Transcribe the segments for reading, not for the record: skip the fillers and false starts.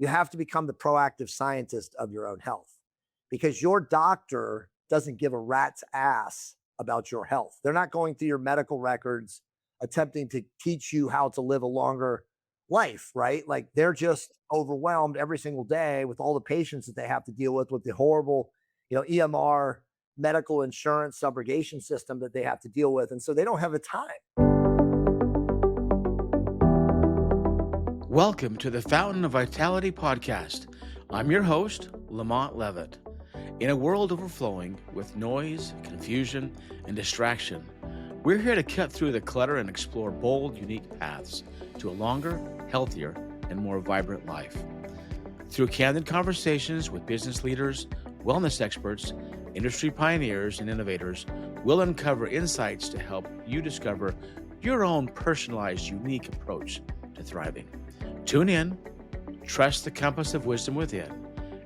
You have to become the proactive scientist of your own health, because your doctor doesn't give a rat's ass about your health. They're not going through your medical records attempting to teach you how to live a longer life, right? Like, they're just overwhelmed every single day with all the patients that they have to deal with the horrible, EMR medical insurance subrogation system that they have to deal with. And so they don't have the time. Welcome to the Fountain of Vitality podcast. I'm your host, LaMont Leavitt. In a world overflowing with noise, confusion, and distraction, we're here to cut through the clutter and explore bold, unique paths to a longer, healthier, and more vibrant life. Through candid conversations with business leaders, wellness experts, industry pioneers, and innovators, we'll uncover insights to help you discover your own personalized, unique approach to thriving. Tune in, trust the compass of wisdom within,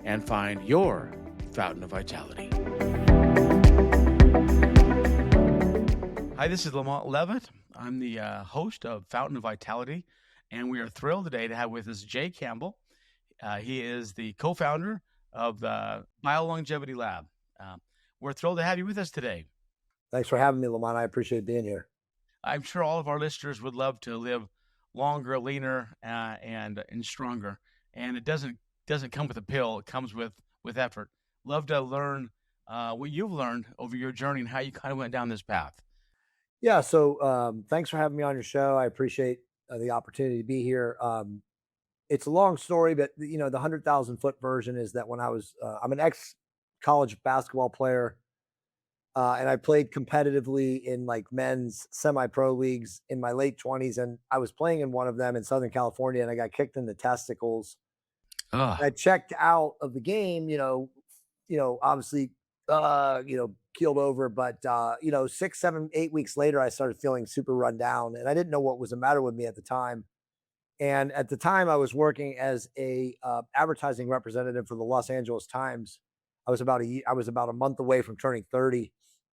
and find your fountain of vitality. Hi, this is LaMont Leavitt. I'm the host of Fountain of Vitality, and we are thrilled today to have with us Jay Campbell. He is the co-founder of the BioLongevity Lab. We're thrilled to have you with us today. Thanks for having me, Lamont. I appreciate being here. I'm sure all of our listeners would love to live longer, leaner, and stronger. And it doesn't come with a pill. It comes with effort. Love to learn what you've learned over your journey and how you kind of went down this path. Yeah. So thanks for having me on your show. I appreciate the opportunity to be here. It's a long story, but the 100,000-foot version is that when I'm an ex-college basketball player. And I played competitively in like men's semi-pro leagues in my late 20s. And I was playing in one of them in Southern California, and I got kicked in the testicles. I checked out of the game, obviously, keeled over. But, 6, 7, 8 weeks later, I started feeling super run down, and I didn't know what was the matter with me at the time. And at the time, I was working as a advertising representative for the Los Angeles Times. I was about a month away from turning 30.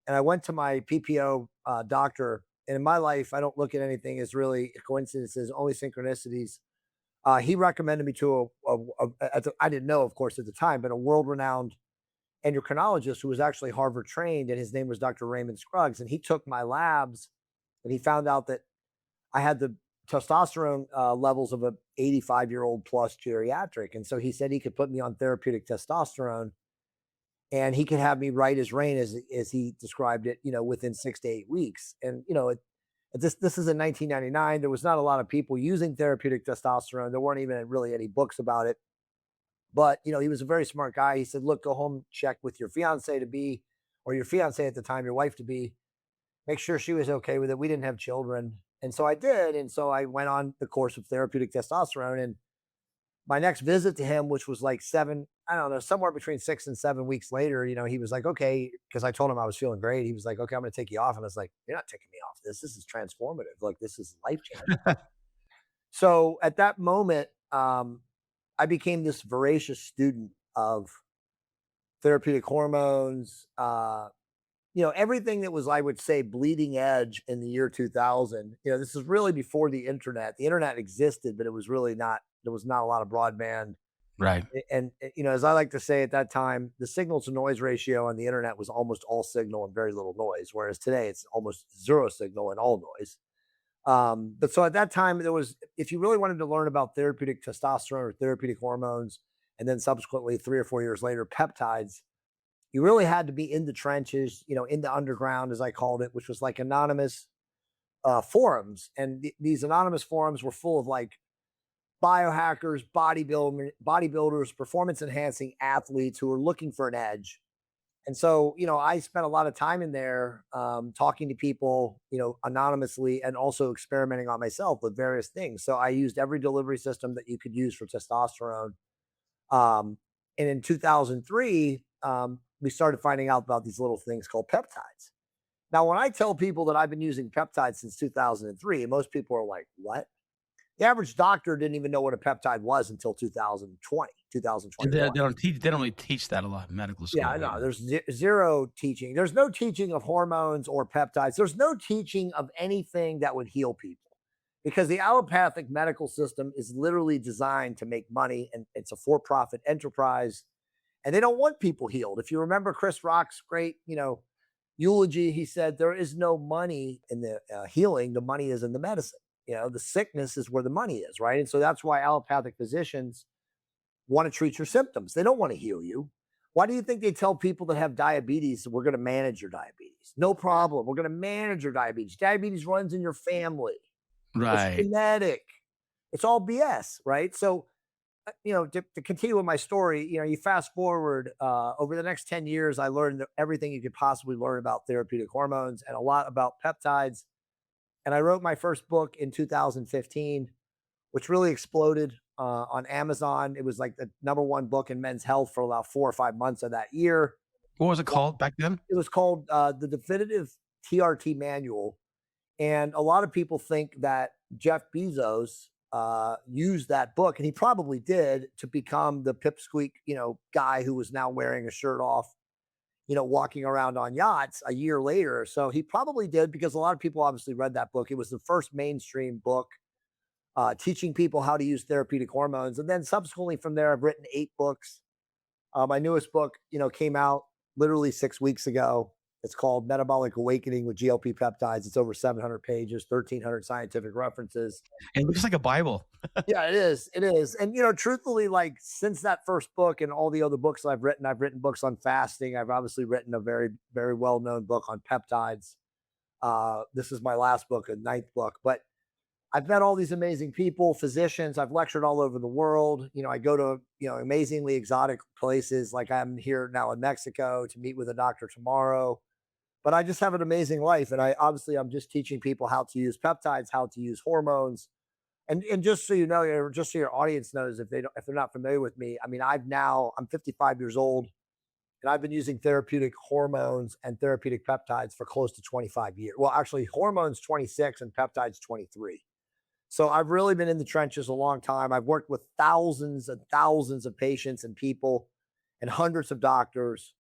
And I went to my PPO doctor. And in my life, I don't look at anything as really coincidences, only synchronicities. He recommended me to I didn't know, of course, at the time, but a world-renowned endocrinologist who was actually Harvard trained, and his name was Dr. Raymond Scruggs. And he took my labs, and he found out that I had the testosterone levels of a 85-year-old plus geriatric. And so he said he could put me on therapeutic testosterone, and he could have me right as rain, as he described it, within 6 to 8 weeks. And, this is in 1999. There was not a lot of people using therapeutic testosterone. There weren't even really any books about it. But, he was a very smart guy. He said, look, go home, check with your fiance to be, or your fiance at the time, your wife to be, make sure she was okay with it. We didn't have children. And so I did. And so I went on the course of therapeutic testosterone. And my next visit to him, which was like somewhere between 6 and 7 weeks later, he was like, okay, because I told him I was feeling great. He was like, okay, I'm going to take you off. And I was like, you're not taking me off this. This is transformative. Like, this is life changing. So at that moment, I became this voracious student of therapeutic hormones, everything that was, I would say, bleeding edge in the year 2000. This is really before the internet. The internet existed, but it was really not, there was not a lot of broadband. Right. And, as I like to say, at that time, the signal to noise ratio on the internet was almost all signal and very little noise. Whereas today it's almost zero signal and all noise. But so at that time, if you really wanted to learn about therapeutic testosterone or therapeutic hormones, and then subsequently 3 or 4 years later, peptides, you really had to be in the trenches, in the underground, as I called it, which was like anonymous forums. And these anonymous forums were full of like biohackers, bodybuilders, performance enhancing athletes who were looking for an edge. And so, I spent a lot of time in there talking to people, anonymously, and also experimenting on myself with various things. So I used every delivery system that you could use for testosterone. And in 2003, we started finding out about these little things called peptides. Now, when I tell people that I've been using peptides since 2003, most people are like, what? The average doctor didn't even know what a peptide was until 2020, 2021. They don't really teach that a lot in medical school. Yeah, no, there's zero teaching. There's no teaching of hormones or peptides. There's no teaching of anything that would heal people. because the allopathic medical system is literally designed to make money, and it's a for-profit enterprise, and they don't want people healed. If you remember Chris Rock's great, eulogy, he said there is no money in the healing. The money is in the medicine. The sickness is where the money is, right? And so that's why allopathic physicians want to treat your symptoms. They don't want to heal you. Why do you think they tell people that have diabetes, we're going to manage your diabetes? No problem. We're going to manage your diabetes. Diabetes runs in your family. It's Right. genetic. It's all BS, right? So, to continue with my story, you fast forward over the next 10 years, I learned everything you could possibly learn about therapeutic hormones and a lot about peptides. And I wrote my first book in 2015, which really exploded on Amazon. It was like the number one book in men's health for about 4 or 5 months of that year. What was it called back then? It was called The Definitive TRT Manual. And a lot of people think that Jeff Bezos used that book, and he probably did, to become the pipsqueak, guy who was now wearing a shirt off, walking around on yachts a year later. So he probably did, because a lot of people obviously read that book. It was the first mainstream book teaching people how to use therapeutic hormones. And then subsequently from there, I've written 8 books. My newest book, came out literally 6 weeks ago. It's called Metabolic Awakening with GLP Peptides. It's over 700 pages, 1,300 scientific references. It looks like a Bible. Yeah, it is. It is. And, truthfully, like, since that first book and all the other books I've written books on fasting. I've obviously written a very, very well-known book on peptides. This is my last book, a 9th book. But I've met all these amazing people, physicians. I've lectured all over the world. I go to, amazingly exotic places. Like I'm here now in Mexico to meet with a doctor tomorrow. But I just have an amazing life. And I'm just teaching people how to use peptides, how to use hormones. And just so you know, or just so your audience knows, if they're not familiar with me, I mean, I'm 55 years old, and I've been using therapeutic hormones and therapeutic peptides for close to 25 years. Well, actually, hormones 26 and peptides 23. So I've really been in the trenches a long time. I've worked with thousands and thousands of patients and people, and hundreds of doctors.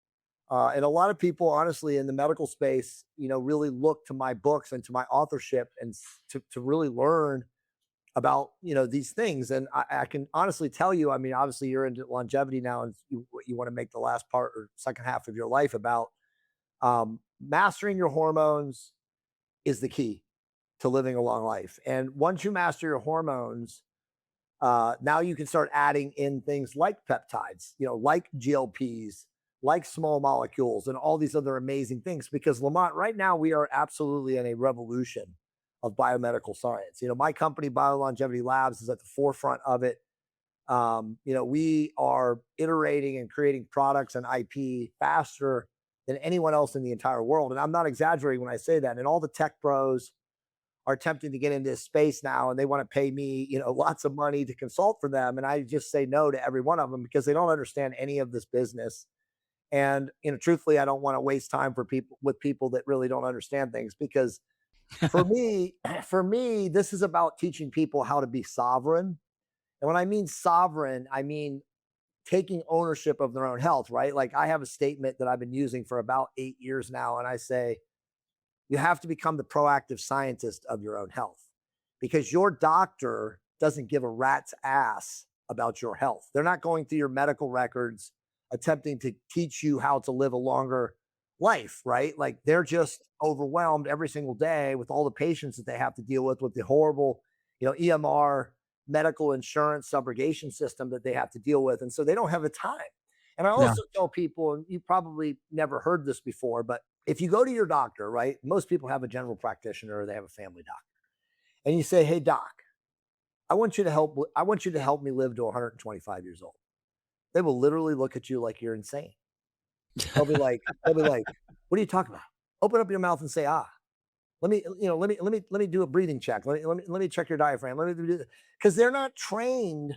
And a lot of people, honestly, in the medical space, really look to my books and to my authorship and to really learn about, these things. And I can honestly tell you, I mean, obviously you're into longevity now, and you want to make the last part or second half of your life about mastering your hormones is the key to living a long life. And once you master your hormones, now you can start adding in things like peptides, like GLPs, like small molecules, and all these other amazing things. Because Lamont, right now we are absolutely in a revolution of biomedical science. My company, BioLongevity Labs, is at the forefront of it. We are iterating and creating products and IP faster than anyone else in the entire world. And I'm not exaggerating when I say that. And all the tech bros are attempting to get into this space now, and they want to pay me, lots of money to consult for them. And I just say no to every one of them, because they don't understand any of this business. And, truthfully, I don't want to waste time with people that really don't understand things, because for me, this is about teaching people how to be sovereign. And when I mean sovereign, I mean taking ownership of their own health, right? Like, I have a statement that I've been using for about 8 years now. And I say, you have to become the proactive scientist of your own health, because your doctor doesn't give a rat's ass about your health. They're not going through your medical records attempting to teach you how to live a longer life, right? Like, they're just overwhelmed every single day with all the patients that they have to deal with the horrible, EMR medical insurance subrogation system that they have to deal with. And so they don't have the time. And I Yeah. also tell people, and you probably never heard this before, but if you go to your doctor, right? Most people have a general practitioner or they have a family doctor. And you say, "Hey doc, I want you to help me live to 125 years old." They will literally look at you like you're insane. They'll be like, "What are you talking about? Open up your mouth and say, ah. Let me do a breathing check. Let me check your diaphragm. Let me do this." Because they're not trained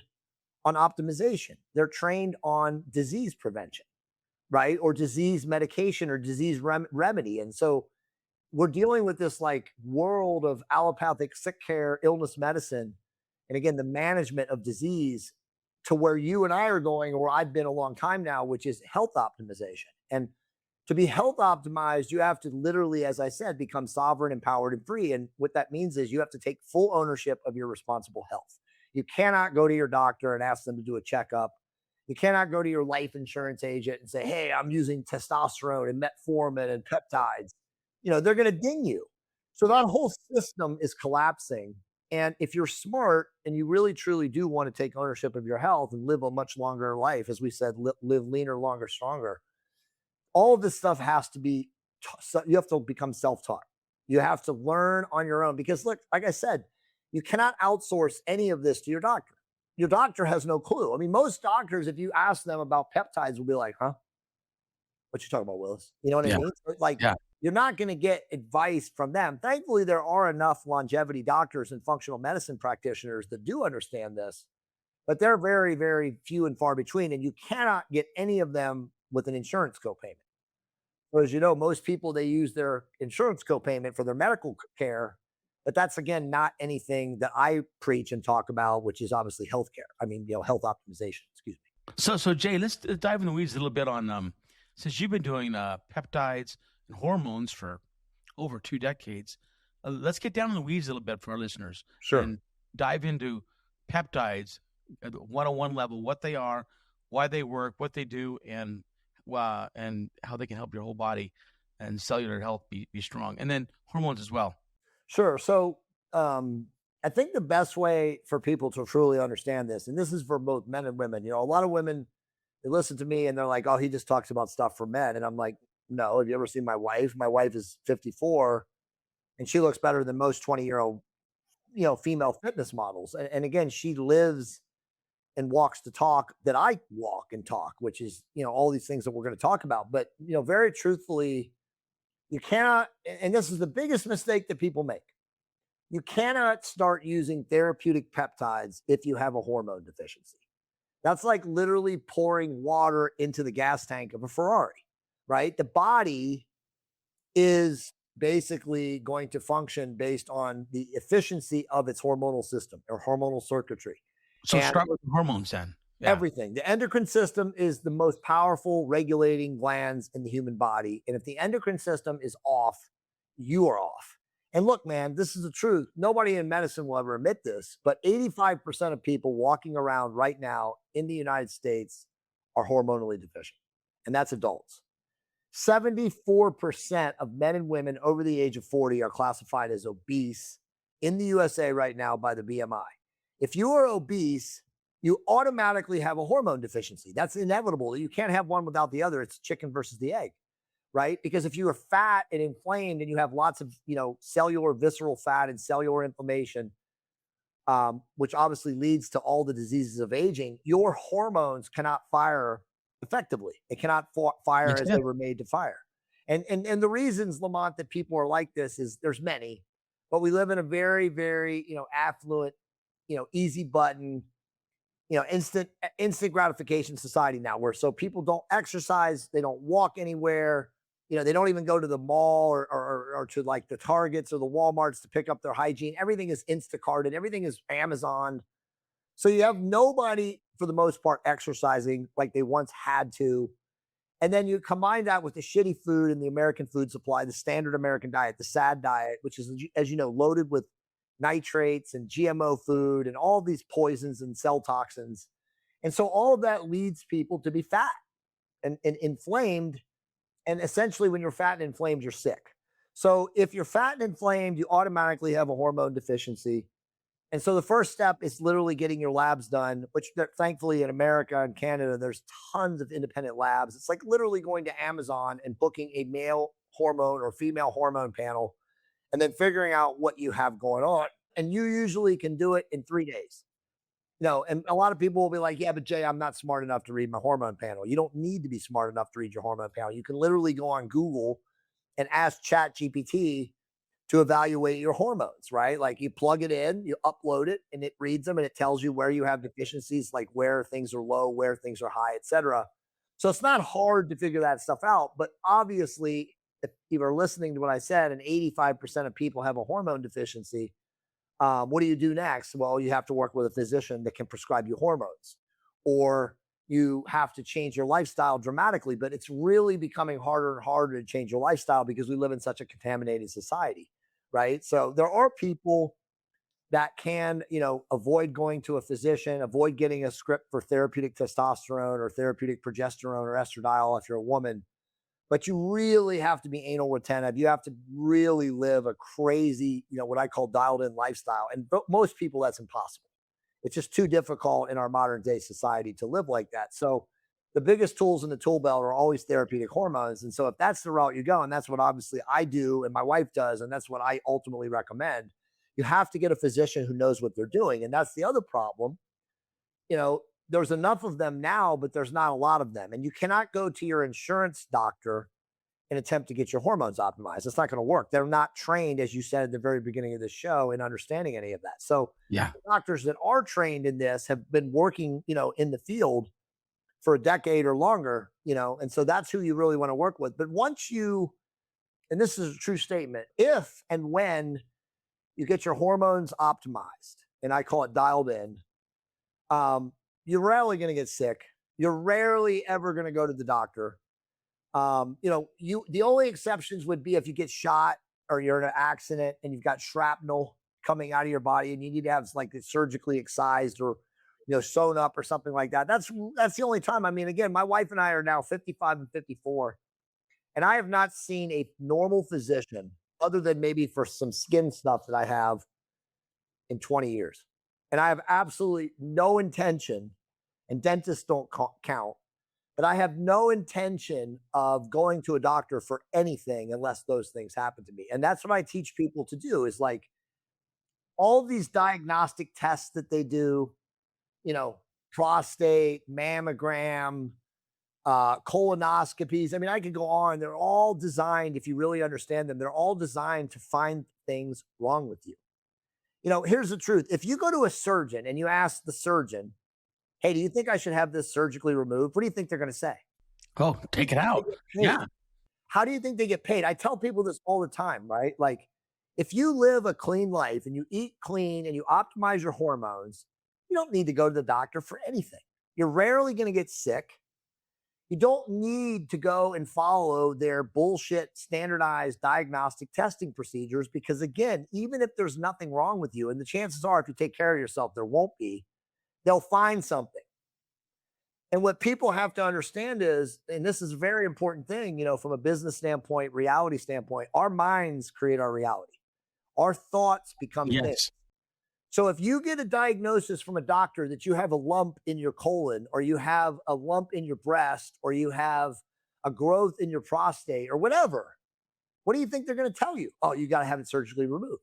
on optimization. They're trained on disease prevention, right? Or disease medication or disease remedy. And so we're dealing with this like world of allopathic sick care, illness medicine, and again, the management of disease, to where you and I are going, or I've been a long time now, which is health optimization. And To be health optimized, you have to literally, as I said, become sovereign, empowered, and free. And what that means is you have to take full ownership of your responsible health. You cannot go to your doctor and ask them to do a checkup. You cannot go to your life insurance agent and say, hey, I'm using testosterone and metformin and peptides. They're going to ding you. So that whole system is collapsing. And if you're smart and you really truly do want to take ownership of your health and live a much longer life, as we said, live leaner, longer, stronger, all of this stuff has to be, you have to become self-taught. You have to learn on your own because look, like I said, you cannot outsource any of this to your doctor. Your doctor has no clue. I mean, most doctors, if you ask them about peptides, will be like, huh? What you talking about, Willis? You know what I Yeah. mean? Like, Yeah. you're not going to get advice from them. Thankfully, there are enough longevity doctors and functional medicine practitioners that do understand this, but they're very, very few and far between. And you cannot get any of them with an insurance copayment. So as you know, most people, they use their insurance copayment for their medical care, but that's again not anything that I preach and talk about, which is obviously healthcare. I mean, health optimization. Excuse me. So Jay, let's dive in the weeds a little bit on since you've been doing peptides and hormones for over 2 decades. Let's get down in the weeds a little bit for our listeners Sure. and dive into peptides at the 101 level, what they are, why they work, what they do, and how they can help your whole body and cellular health be strong, and then hormones as well. Sure. So I think the best way for people to truly understand this, and this is for both men and women, a lot of women, they listen to me and they're like, oh, he just talks about stuff for men. And I'm like, no, have you ever seen my wife? My wife is 54 and she looks better than most 20-year-old, female fitness models. And again, she lives and walks the talk that I walk and talk, which is, all these things that we're going to talk about. But, very truthfully, you cannot, and this is the biggest mistake that people make. You cannot start using therapeutic peptides if you have a hormone deficiency. That's like literally pouring water into the gas tank of a Ferrari, right? The body is basically going to function based on the efficiency of its hormonal system or hormonal circuitry. So And start with the hormones then. Yeah. everything. The endocrine system is the most powerful regulating glands in the human body. And if the endocrine system is off, you are off. And look, man, this is the truth. Nobody in medicine will ever admit this, but 85% of people walking around right now in the United States are hormonally deficient, and that's adults. 74% of men and women over the age of 40 are classified as obese in the USA right now by the BMI. If you are obese, you automatically have a hormone deficiency. That's inevitable. You can't have one without the other. It's chicken versus the egg, right? Because if you are fat and inflamed and you have lots of, cellular visceral fat and cellular inflammation, which obviously leads to all the diseases of aging, your hormones cannot fire effectively. It cannot fire as they were made to fire. And the reasons, Lamont, that people are like this is there's many, but we live in a very, very, affluent, easy button, instant gratification society now where so people don't exercise, they don't walk anywhere, they don't even go to the mall or to like the Targets or the Walmarts to pick up their hygiene. Everything is Instacarted, everything is Amazon. So you have nobody for the most part exercising like they once had to. And then you combine that with the shitty food and the American food supply, the standard American diet, the SAD diet, which is, as you know, loaded with nitrates and GMO food and all these poisons and cell toxins. And so all of that leads people to be fat and inflamed. And essentially, when you're fat and inflamed, you're sick. So if you're fat and inflamed, you automatically have a hormone deficiency. And so the first step is literally getting your labs done, which thankfully in America and Canada, there's tons of independent labs. It's like literally going to Amazon and booking a male hormone or female hormone panel and then figuring out what you have going on. And you usually can do it in 3 days. And a lot of people will be like, yeah, but Jay, I'm not smart enough to read my hormone panel. You don't need to be smart enough to read your hormone panel. You can literally go on Google and ask Chat GPT to evaluate your hormones, right? Like you plug it in, you upload it, and it reads them and it tells you where you have deficiencies, like where things are low, where things are high, etc. So it's not hard to figure that stuff out. But obviously, if you are listening to what I said, and 85% of people have a hormone deficiency, what do you do next? Well, you have to work with a physician that can prescribe you hormones. Or, you have to change your lifestyle dramatically, but it's really becoming harder and harder to change your lifestyle because we live in such a contaminated society, right? So there are people that can, avoid going to a physician, avoid getting a script for therapeutic testosterone or therapeutic progesterone or estradiol if you're a woman. But you really have to be anal retentive. You have to really live a crazy, what I call dialed in lifestyle. And most people, that's impossible. It's just too difficult in our modern day society to live like that. So the biggest tools in the tool belt are always therapeutic hormones. And so if that's the route you go, and that's what obviously I do and my wife does, and that's what I ultimately recommend, you have to get a physician who knows what they're doing. And that's the other problem. There's enough of them now, but there's not a lot of them. And you cannot go to your insurance doctor and attempt to get your hormones optimized. It's not going to work. They're not trained, as you said at the very beginning of the show, in understanding any of that. So Yeah. doctors that are trained in this have been working, in the field for a decade or longer, and so that's who you really want to work with. But once you, and this is a true statement, if and when you get your hormones optimized, and I call it dialed in, you're rarely going to get sick. You're rarely ever going to go to the doctor. The only exceptions would be if you get shot or you're in an accident and you've got shrapnel coming out of your body and you need to have like it surgically excised or sewn up or something like that. That's the only time. I mean, again, my wife and I are now 55 and 54, and I have not seen a normal physician other than maybe for some skin stuff that I have in 20 years. And I have absolutely no intention, and dentists don't count, but I have no intention of going to a doctor for anything unless those things happen to me. And that's what I teach people to do is like all these diagnostic tests that they do, prostate, mammogram, colonoscopies. I mean, I could go on. They're all designed, if you really understand them, they're all designed to find things wrong with you. Here's the truth. If you go to a surgeon and you ask the surgeon, hey, do you think I should have this surgically removed? What do you think they're going to say? Oh, take it out. Yeah. How do you think they get paid? I tell people this all the time, right? Like, if you live a clean life and you eat clean and you optimize your hormones, you don't need to go to the doctor for anything. You're rarely going to get sick. You don't need to go and follow their bullshit standardized diagnostic testing procedures because, again, even if there's nothing wrong with you, and the chances are if you take care of yourself, there won't be, they'll find something. And what people have to understand is, and this is a very important thing, from a business standpoint, reality standpoint, our minds create our reality. Our thoughts become things. So if you get a diagnosis from a doctor that you have a lump in your colon, or you have a lump in your breast, or you have a growth in your prostate or whatever, what do you think they're going to tell you? Oh, you got to have it surgically removed.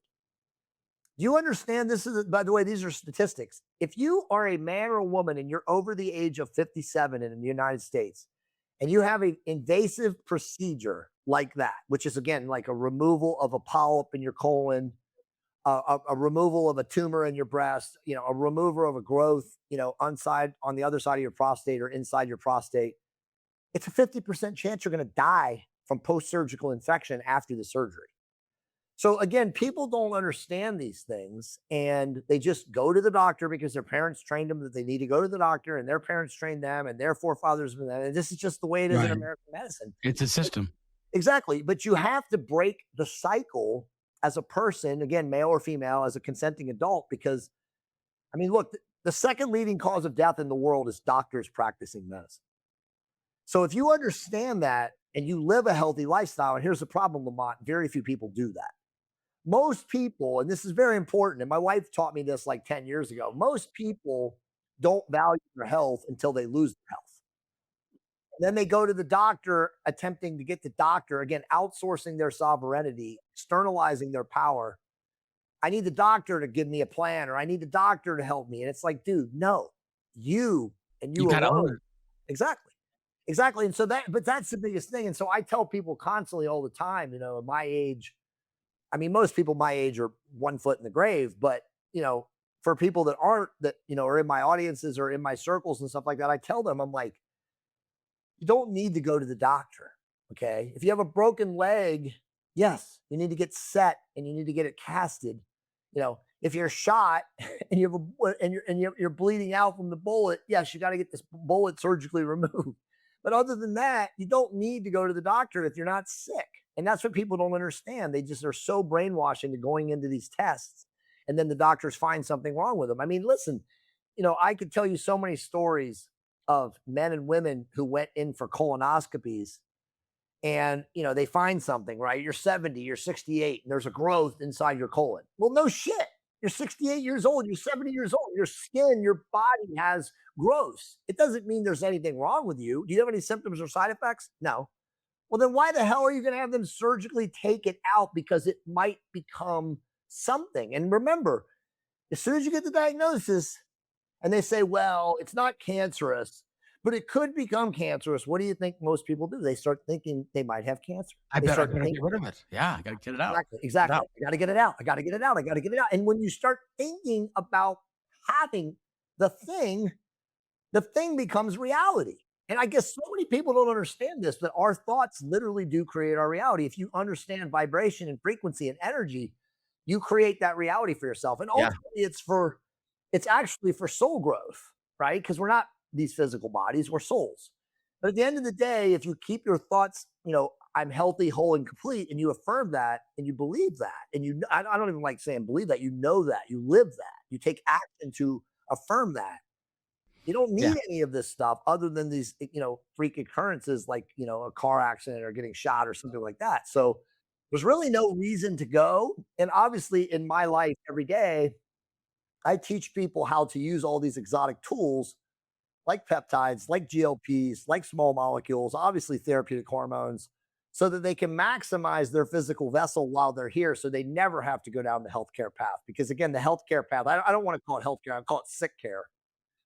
Do you understand? This is, by the way, these are statistics. If you are a man or a woman and you're over the age of 57 in the United States, and you have an invasive procedure like that, which is, again, like a removal of a polyp in your colon, a removal of a tumor in your breast, a removal of a growth, on the other side of your prostate or inside your prostate, it's a 50% chance you're going to die from post-surgical infection after the surgery. So again, people don't understand these things and they just go to the doctor because their parents trained them that they need to go to the doctor, and their parents trained them and their forefathers and them. And this is just the way it is in American medicine. It's a system. Exactly. But you have to break the cycle as a person, again, male or female, as a consenting adult, because I mean, look, the second leading cause of death in the world is doctors practicing medicine. So if you understand that and you live a healthy lifestyle, and here's the problem, LaMont, very few people do that. Most people, and this is very important, and my wife taught me this like 10 years ago, most people don't value their health until they lose their health. And then they go to the doctor attempting to get the doctor, again, outsourcing their sovereignty, externalizing their power. I need the doctor to give me a plan, or I need the doctor to help me. And it's like, dude, no, you gotta own alone. it. Exactly. And so but that's the biggest thing. And so I tell people constantly all the time, at my age, I mean, most people my age are 1 foot in the grave, but for people that aren't, that, are in my audiences or in my circles and stuff like that, I tell them, I'm like, you don't need to go to the doctor. Okay. If you have a broken leg, yes, you need to get set and you need to get it casted. If you're shot and you have you're bleeding out from the bullet, yes, you got to get this bullet surgically removed. But other than that, you don't need to go to the doctor if you're not sick. And that's what people don't understand. They just are so brainwashed into going into these tests, and then the doctors find something wrong with them. I mean, listen, I could tell you so many stories of men and women who went in for colonoscopies, and they find something, right? You're 70, you're 68, and there's a growth inside your colon. Well, no shit. You're 68 years old, you're 70 years old. Your skin, your body has growth. It doesn't mean there's anything wrong with you. Do you have any symptoms or side effects? No. Well, then why the hell are you going to have them surgically take it out? Because it might become something. And remember, as soon as you get the diagnosis and they say, well, it's not cancerous, but it could become cancerous, what do you think most people do? They start thinking they might have cancer. I They bet I start better thinking, get rid of it. Yeah, I got to get it out. exactly, Get it exactly. out. I got to get it out. I got to get it out. I got to get it out. And when you start thinking about having the thing, the thing becomes reality. And I guess so many people don't understand this, but our thoughts literally do create our reality. If you understand vibration and frequency and energy, you create that reality for yourself. And Yeah. ultimately it's actually for soul growth, right? Because we're not these physical bodies, we're souls. But at the end of the day, if you keep your thoughts, I'm healthy, whole, and complete, and you affirm that and you believe that, and I don't even like saying believe that, that, you live that, you take action to affirm that. You don't Yeah. need any of this stuff other than these, freak occurrences like, a car accident or getting shot or something like that. So there's really no reason to go. And obviously, in my life every day, I teach people how to use all these exotic tools like peptides, like GLPs, like small molecules, obviously therapeutic hormones, so that they can maximize their physical vessel while they're here. So they never have to go down the healthcare path. Because again, the healthcare path, I don't want to call it healthcare, I call it sick care.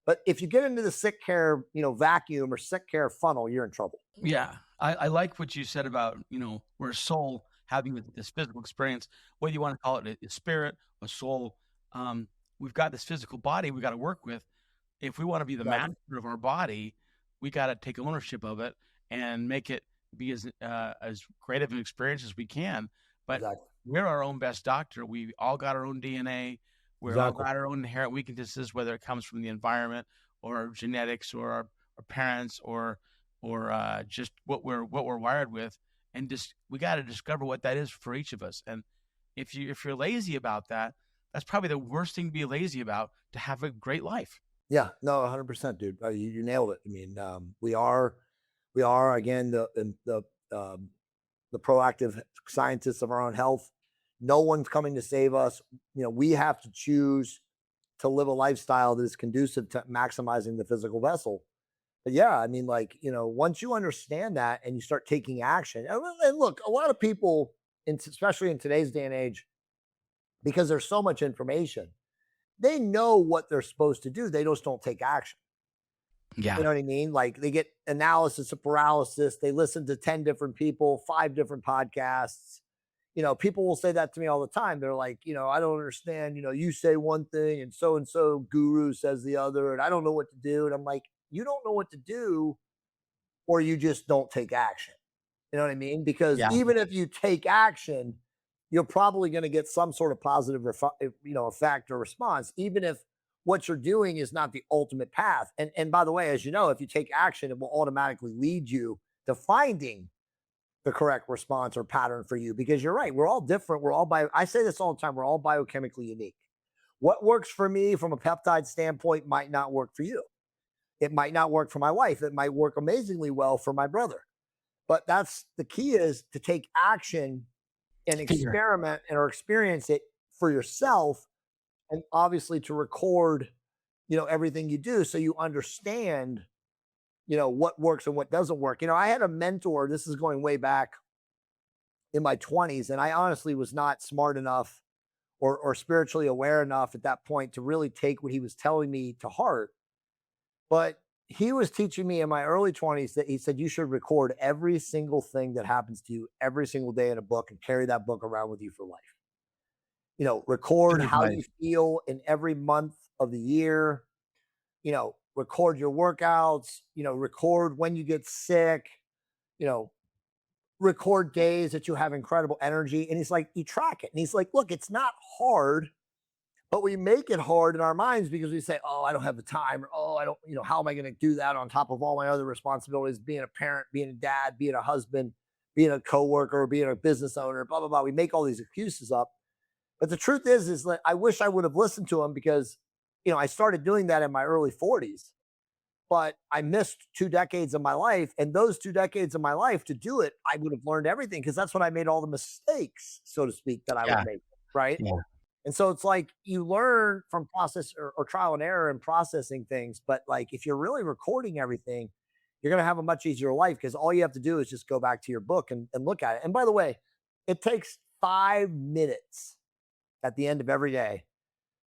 But if you get into the sick care, vacuum or sick care funnel, you're in trouble. Yeah. I like what you said about, we're a soul having this physical experience, whether you want to call it a spirit, a soul. We've got this physical body we got to work with. If we want to be the Exactly. master of our body, we got to take ownership of it and make it be as great of an experience as we can. But Exactly. we're our own best doctor. We all got our own DNA. We're all Exactly. got our own inherent weaknesses, whether it comes from the environment or our genetics or our parents or just what we're wired with, and just we got to discover what that is for each of us. And if you're lazy about that, that's probably the worst thing to be lazy about to have a great life. Yeah, no, 100%, dude. You nailed it. I mean, we are again the proactive scientists of our own health. No one's coming to save us. We have to choose to live a lifestyle that is conducive to maximizing the physical vessel. But yeah, I mean, like, once you understand that and you start taking action, and look, a lot of people, especially in today's day and age, because there's so much information, they know what they're supposed to do. They just don't take action. You Yeah. know what I mean? Like they get analysis of paralysis. They listen to 10 different people, 5 different podcasts. People will say that to me all the time. They're like, I don't understand. You say one thing and so guru says the other, and I don't know what to do. And I'm like, you don't know what to do, or you just don't take action. You know what I mean? Because Yeah. even if you take action, you're probably going to get some sort of positive, effect or response, even if what you're doing is not the ultimate path. And by the way, as you know, if you take action, it will automatically lead you to finding the correct response or pattern for you. Because you're right, we're all different. We're all I say this all the time. We're all biochemically unique. What works for me from a peptide standpoint might not work for you. It might not work for my wife. It might work amazingly well for my brother. But that's the key, is to take action and Figure. experiment or experience it for yourself, and obviously to record, everything you do, so you understand, what works and what doesn't work. I had a mentor, this is going way back in my 20s, and I honestly was not smart enough or spiritually aware enough at that point to really take what he was telling me to heart. But he was teaching me in my early 20s that he said you should record every single thing that happens to you every single day in a book and carry that book around with you for life. Record Good how you advice. feel in every month of the year, record your workouts, record when you get sick, you know, record days that you have incredible energy. And he's like, you track it. And he's like, look, it's not hard, but we make it hard in our minds because we say, oh, I don't have the time, or oh, I don't, how am I going to do that on top of all my other responsibilities, being a parent, being a dad, being a husband, being a coworker, being a business owner, blah, blah, blah. We make all these excuses up. But the truth is that I wish I would have listened to him because, I started doing that in my early 40s, but I missed 2 decades of my life. And those 2 decades of my life to do it, I would have learned everything because that's when I made all the mistakes, so to speak, that I Yeah. would make. Right. Yeah. And so it's like you learn from process or trial and error and processing things. But like if you're really recording everything, you're going to have a much easier life because all you have to do is just go back to your book and look at it. And by the way, it takes 5 minutes at the end of every day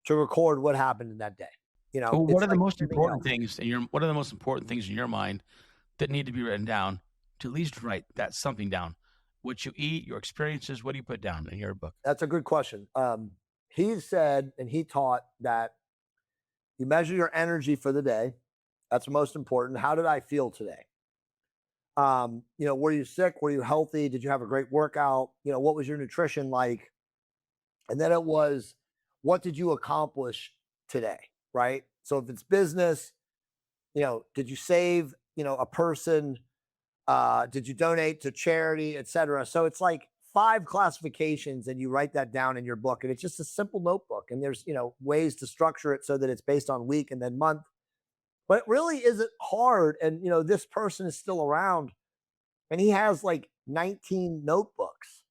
to record what happened in that day. So what It's are the like most everything important else. things what are the most important things in your mind that need to be written down to at least write that something down? What you eat, your experiences, what do you put down in your book? That's a good question. He said, and he taught that you measure your energy for the day. That's most important. How did I feel today? Were you sick? Were you healthy? Did you have a great workout? What was your nutrition like? And then it was, what did you accomplish today? Right. So if it's business, did you save, a person? Did you donate to charity, etc.? So it's like 5 classifications, and you write that down in your book. And it's just a simple notebook. And there's, ways to structure it so that it's based on week and then month. But it really isn't hard. And, this person is still around and he has like 19 notebooks,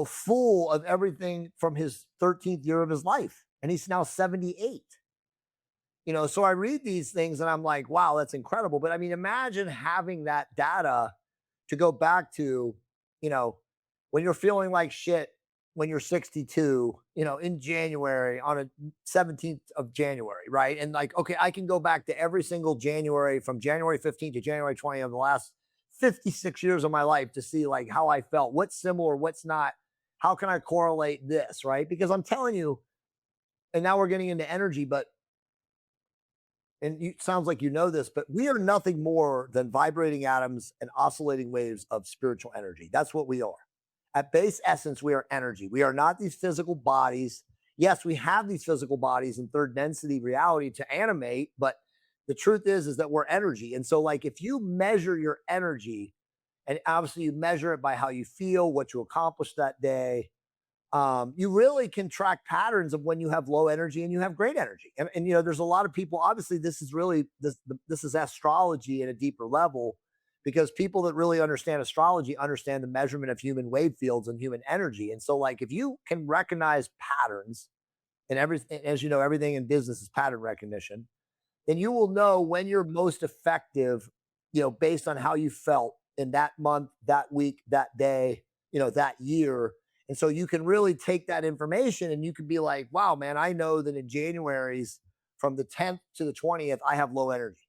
full of everything from his 13th year of his life. And he's now 78. So I read these things and I'm like, wow, that's incredible. But I mean, imagine having that data to go back to, when you're feeling like shit, when you're 62, in January on a 17th of January, right? And like, okay, I can go back to every single January from January 15th to January 20th of the last 56 years of my life to see like how I felt, what's similar, what's not, how can I correlate this, right? Because I'm telling you, and now we're getting into energy, but and it sounds like this, but we are nothing more than vibrating atoms and oscillating waves of spiritual energy. That's what we are. At base essence, we are energy. We are not these physical bodies. Yes, we have these physical bodies in third density reality to animate, but the truth is that we're energy. And so like if you measure your energy, and obviously you measure it by how you feel, what you accomplished that day, you really can track patterns of when you have low energy and you have great energy. And there's a lot of people, obviously this is astrology at a deeper level, because people that really understand astrology understand the measurement of human wave fields and human energy. And so like if you can recognize patterns, and everything, as you know, everything in business is pattern recognition, then you will know when you're most effective, based on how you felt in that month, that week, that day, that year. And so you can really take that information and you can be like, wow, man, I know that in January's from the 10th to the 20th, I have low energy.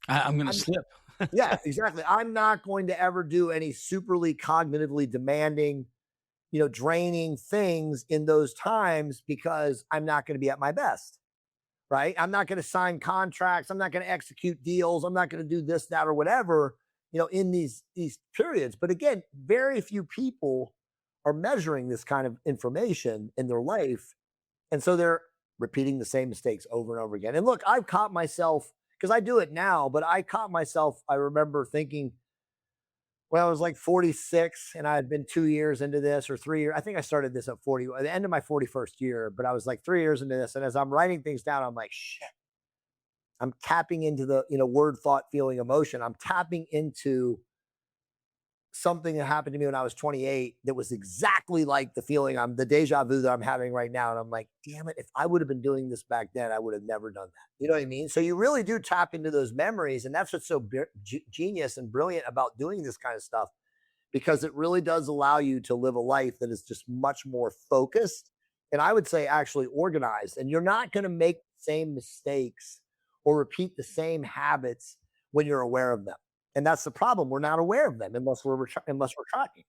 I'm going to slip. Yeah, exactly. I'm not going to ever do any superly cognitively demanding, draining things in those times because I'm not going to be at my best. Right. I'm not going to sign contracts. I'm not going to execute deals. I'm not going to do this, that, or whatever, in these periods. But again, very few people are measuring this kind of information in their life. And so they're repeating the same mistakes over and over again. And look, I've caught myself, because I do it now, but I caught myself, I remember thinking, when I was like 46 and I had been 2 years into this, or 3 years. I think I started this at 40, at the end of my 41st year, but I was like 3 years into this. And as I'm writing things down, I'm like, shit, I'm tapping into the, word, thought, feeling, emotion. I'm tapping into something that happened to me when I was 28 that was exactly like the deja vu that I'm having right now. And I'm like, damn it, if I would have been doing this back then, I would have never done that. You know what I mean? So you really do tap into those memories. And that's what's so genius and brilliant about doing this kind of stuff, because it really does allow you to live a life that is just much more focused. And I would say actually organized. And you're not going to make the same mistakes or repeat the same habits when you're aware of them. And that's the problem. We're not aware of them unless we're tracking.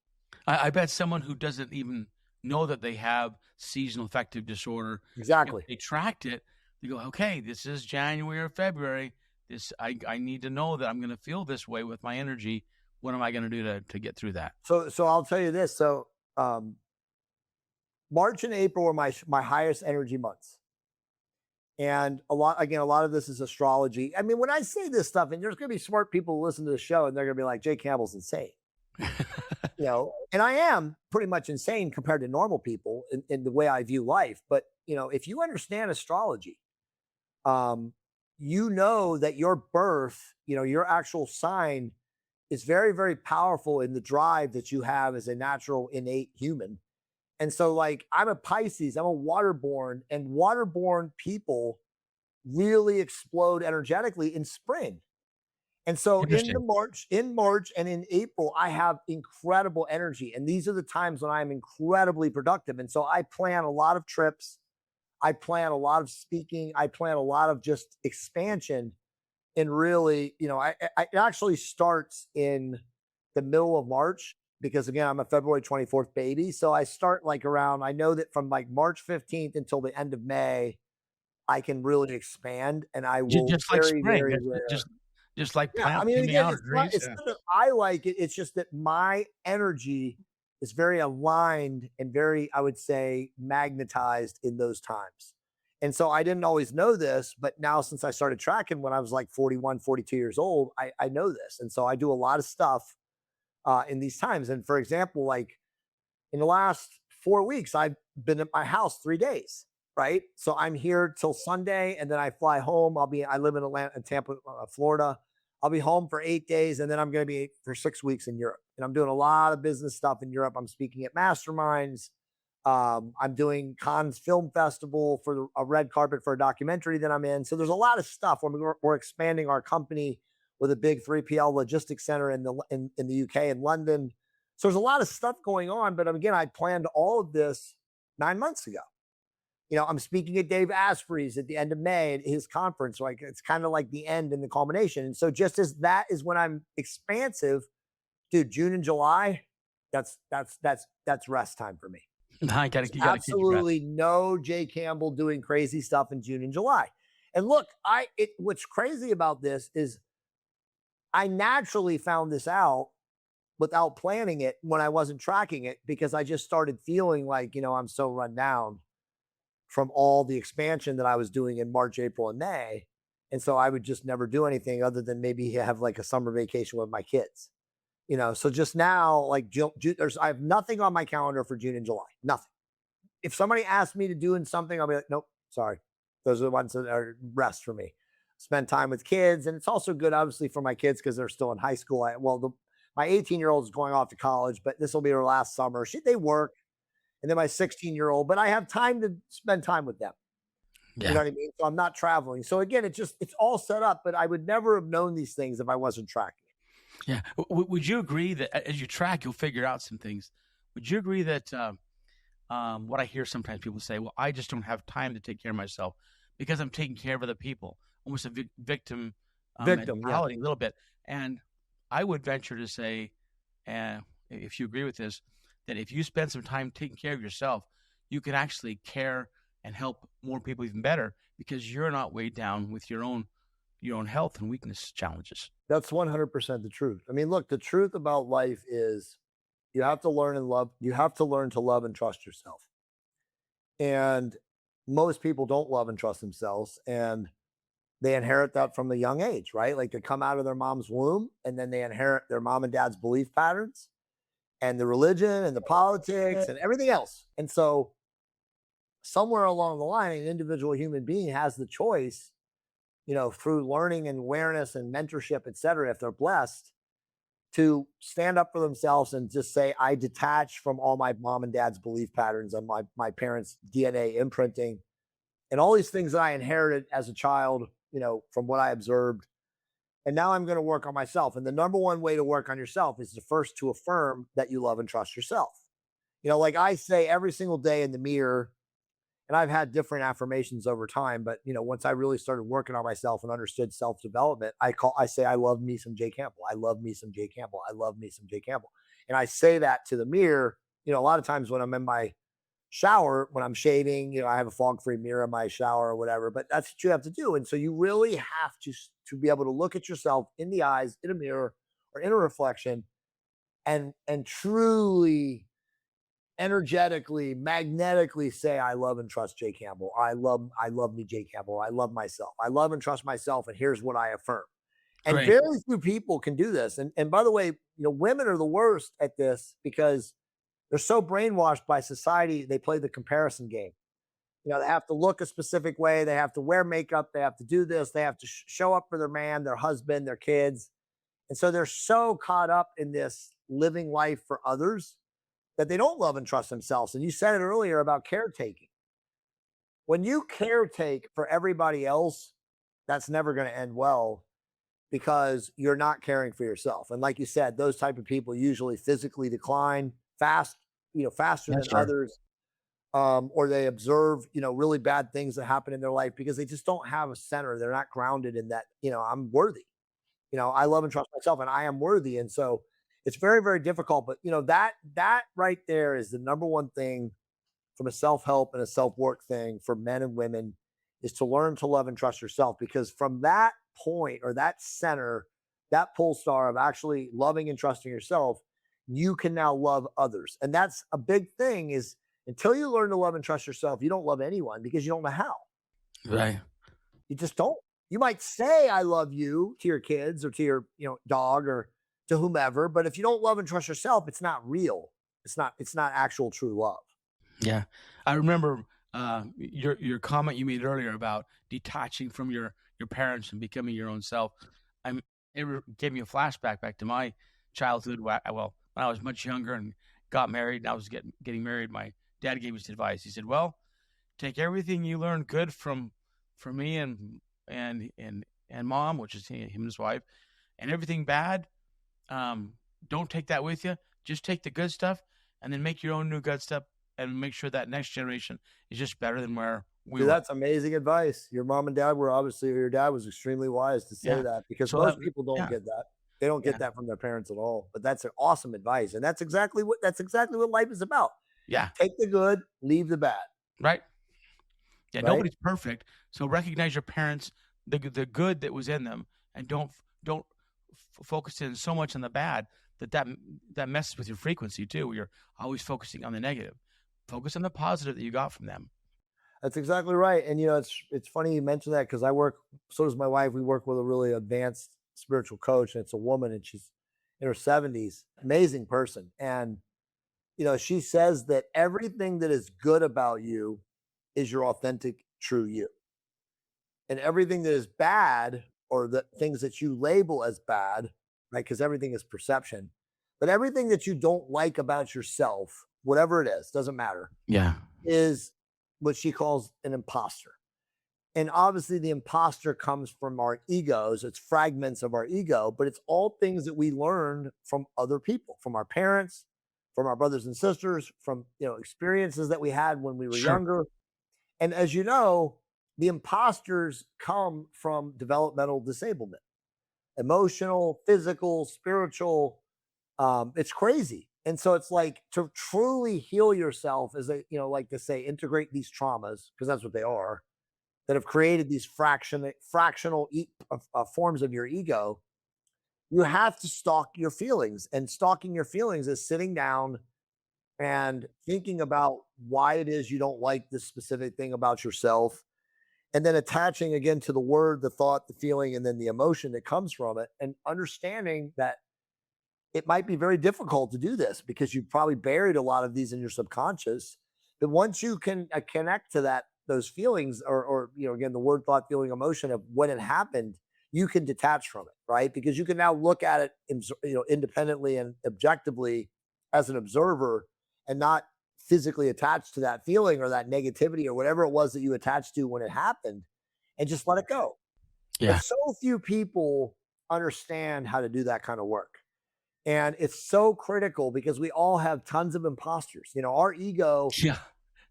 I bet someone who doesn't even know that they have seasonal affective disorder, Exactly. if they tracked it, they go, okay, this is January or February. I need to know that I'm going to feel this way with my energy. What am I going to do to get through that? So I'll tell you this. So March and April were my highest energy months. And a lot of this is astrology. I mean, when I say this stuff, and there's going to be smart people who listen to the show, and they're going to be like, Jay Campbell's insane, and I am pretty much insane compared to normal people in the way I view life. But, if you understand astrology, um, you know that your birth, your actual sign is very, very powerful in the drive that you have as a natural, innate human. And so, like, I'm a Pisces, I'm a waterborn, and waterborn people really explode energetically in spring. And so Interesting. In March and in April, I have incredible energy. And these are the times when I'm incredibly productive. And so I plan a lot of trips. I plan a lot of speaking. I plan a lot of just expansion. And really, it actually starts in the middle of March because again, I'm a February 24th baby. So I start like around, I know that from like March 15th until the end of May, I can really expand and I will Just like very, spring, very rare. just like Yeah, I plants mean, coming again, out of trees. it's Yeah. not that I like it. It's just that my energy is very aligned and very, I would say, magnetized in those times. And so I didn't always know this, but now since I started tracking when I was like 41, 42 years old, I know this. And so I do a lot of stuff in these times. And for example, like in the last 4 weeks, I've been at my house 3 days, right? So I'm here till Sunday and then I fly home. I live in Atlanta, in Tampa, Florida. I'll be home for 8 days and then I'm going to be for 6 weeks in Europe. And I'm doing a lot of business stuff in Europe. I'm speaking at masterminds. I'm doing Cannes Film Festival for a red carpet for a documentary that I'm in. So there's a lot of stuff. We're expanding our company with a big 3PL logistics center in the UK in London. So there's a lot of stuff going on. But again, I planned all of this 9 months ago. I'm speaking at Dave Asprey's at the end of May at his conference. Like it's kind of like the end and the culmination. And so just as that is when I'm expansive, dude, June and July, that's rest time for me. There's You gotta catch your breath. absolutely no Jay Campbell doing crazy stuff in June and July. And look, what's crazy about this is I naturally found this out without planning it when I wasn't tracking it because I just started feeling like, I'm so run down from all the expansion that I was doing in March, April, and May. And so I would just never do anything other than maybe have like a summer vacation with my kids. So just now, like I have nothing on my calendar for June and July. Nothing. If somebody asks me to do something, I'll be like, nope, sorry. Those are the ones that are rest for me. Spend time with kids. And it's also good, obviously, for my kids because they're still in high school. My 18-year-old is going off to college, but this will be her last summer. They work. And then my 16-year-old, but I have time to spend time with them. You know Yeah. what I mean? So I'm not traveling. So again, it's all set up, but I would never have known these things if I wasn't tracking it. Yeah. Would you agree that as you track, you'll figure out some things? Would you agree that what I hear sometimes people say, well, I just don't have time to take care of myself because I'm taking care of other people, almost a victim Victim, yeah. mentality a little bit. And I would venture to say, if you agree with this, that if you spend some time taking care of yourself, you can actually care and help more people even better because you're not weighed down with your own health and weakness challenges. That's 100% the truth. I mean, look, the truth about life is you have to learn and love. You have to learn to love and trust yourself. And most people don't love and trust themselves. And they inherit that from a young age, right? Like they come out of their mom's womb and then they inherit their mom and dad's belief patterns and the religion and the politics and everything else. And so somewhere along the line, an individual human being has the choice, through learning and awareness and mentorship, et cetera, if they're blessed, to stand up for themselves and just say, I detach from all my mom and dad's belief patterns and my parents' DNA imprinting and all these things that I inherited as a child, from what I observed. And now I'm going to work on myself. And the number one way to work on yourself is to affirm that you love and trust yourself. Like I say every single day in the mirror, and I've had different affirmations over time, but once I really started working on myself and understood self-development, I say, I love me some Jay Campbell. I love me some Jay Campbell. I love me some Jay Campbell. And I say that to the mirror, a lot of times when I'm in my shower, when I'm shaving, I have a fog-free mirror in my shower or whatever, but that's what you have to do. And so you really have to be able to look at yourself in the eyes, in a mirror or in a reflection and truly energetically, magnetically say, I love and trust Jay Campbell. I love me, Jay Campbell. I love myself. I love and trust myself. And here's what I affirm. And Great. very few people can do this. And by the way, women are the worst at this because they're so brainwashed by society. They play the comparison game. They have to look a specific way. They have to wear makeup. They have to do this. They have to show up for their man, their husband, their kids. And so they're so caught up in this living life for others that they don't love and trust themselves. And you said it earlier about caretaking. When you caretake for everybody else, that's never going to end well because you're not caring for yourself. And like you said, those type of people usually physically decline faster That's than right. others. Or they observe, really bad things that happen in their life because they just don't have a center. They're not grounded in that, I'm worthy. I love and trust myself and I am worthy. And so it's very, very difficult. But that right there is the number one thing from a self-help and a self-work thing for men and women is to learn to love and trust yourself. Because from that point or that center, that pull star of actually loving and trusting yourself, you can now love others. And that's a big thing is until you learn to love and trust yourself, you don't love anyone because you don't know how. Right. You just don't. You might say I love you to your kids or to your, dog or to whomever, but if you don't love and trust yourself, it's not real. It's not actual true love. Yeah. I remember your comment you made earlier about detaching from your parents and becoming your own self. It gave me a flashback back to my childhood. Well, when I was much younger and got married, and I was getting married, my dad gave me this advice. He said, "Well, take everything you learned good from me and mom, which is him and his wife, and everything bad. Don't take that with you. Just take the good stuff, and then make your own new good stuff, and make sure that next generation is just better than where we Dude, were." that's amazing advice. Your mom and dad were obviously, or your dad was extremely wise to say Yeah. that because So that, most people don't yeah, get that. They don't yeah, get that from their parents at all. But that's an awesome advice. And that's exactly what life is about. yeah, Take the good, leave the bad, right. Yeah, right? nobody's perfect. So recognize your parents, the good that was in them, and don't focus in so much on the bad that messes with your frequency too. Where you're always focusing on the negative. Focus on the positive that you got from them. That's exactly right. And it's funny you mentioned that because so does my wife. We work with a really advanced spiritual coach, and it's a woman, and she's in her 70s. Amazing person. And she says that everything that is good about you is your authentic, true you. And everything that is bad or the things that you label as bad, right? Because everything is perception, but everything that you don't like about yourself, whatever it is, doesn't matter, Yeah, is what she calls an imposter. And obviously, the imposter comes from our egos. It's fragments of our ego, but it's all things that we learned from other people, from our parents, from our brothers and sisters, from experiences that we had when we were sure. younger. And as you know, the imposters come from developmental disablement, emotional, physical, spiritual. It's crazy. And so it's like to truly heal yourself is like to say, integrate these traumas, because that's what they are, that have created these fractional forms of your ego. You have to stalk your feelings. And stalking your feelings is sitting down and thinking about why it is you don't like this specific thing about yourself, and then attaching again to the word, the thought, the feeling, and then the emotion that comes from it, and understanding that it might be very difficult to do this because you've probably buried a lot of these in your subconscious. But once you can connect to those feelings, or again, the word, thought, feeling, emotion of when it happened, you can detach from it, right? Because you can now look at it, independently and objectively as an observer, and not physically attached to that feeling or that negativity or whatever it was that you attached to when it happened, and just let it go. But Yeah, so few people understand how to do that kind of work. And it's so critical because we all have tons of imposters. Our ego, yeah,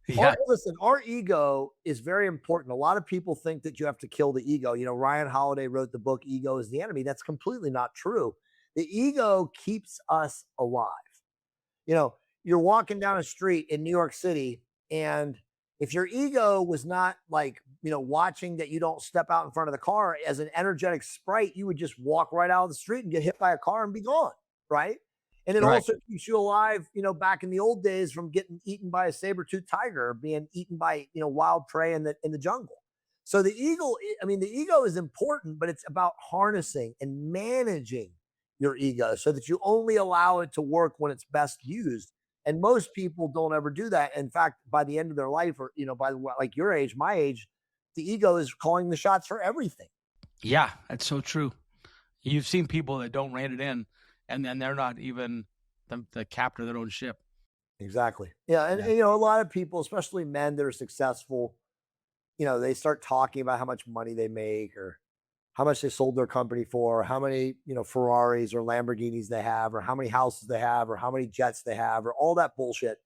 yeah. our ego is very important. A lot of people think that you have to kill the ego. Ryan Holiday wrote the book, Ego is the Enemy. That's completely not true. The ego keeps us alive. You're walking down a street in New York City, and if your ego was not like, watching that you don't step out in front of the car as an energetic sprite, you would just walk right out of the street and get hit by a car and be gone, right? And it Right. also keeps you alive, back in the old days from getting eaten by a saber-toothed tiger or being eaten by, wild prey in the jungle. So the ego is important, but it's about harnessing and managing your ego so that you only allow it to work when it's best used. And most people don't ever do that. In fact, by the end of their life, or like your age, my age, the ego is calling the shots for everything. Yeah, that's so true. You've seen people that don't rein it in, and then they're not even the captain of their own ship. Exactly. Yeah. And, Yeah. a lot of people, especially men that are successful, they start talking about how much money they make or how much they sold their company for, or how many, Ferraris or Lamborghinis they have, or how many houses they have, or how many jets they have, or all that bullshit.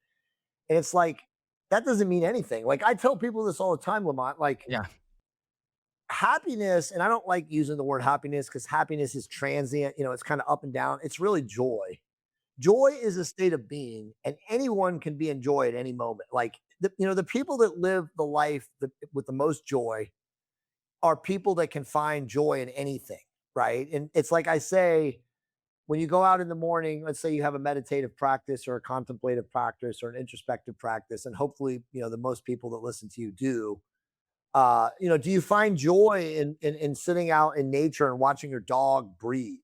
And it's like, that doesn't mean anything. Like I tell people this all the time, Lamont, like Yeah. happiness, and I don't like using the word happiness because happiness is transient, it's kind of up and down. It's really joy. Joy is a state of being, and anyone can be in joy at any moment. Like the people that live the life with the most joy are people that can find joy in anything, right? And it's like I say, when you go out in the morning, let's say you have a meditative practice or a contemplative practice or an introspective practice, and hopefully, the most people that listen to you do. Do you find joy in sitting out in nature and watching your dog breathe?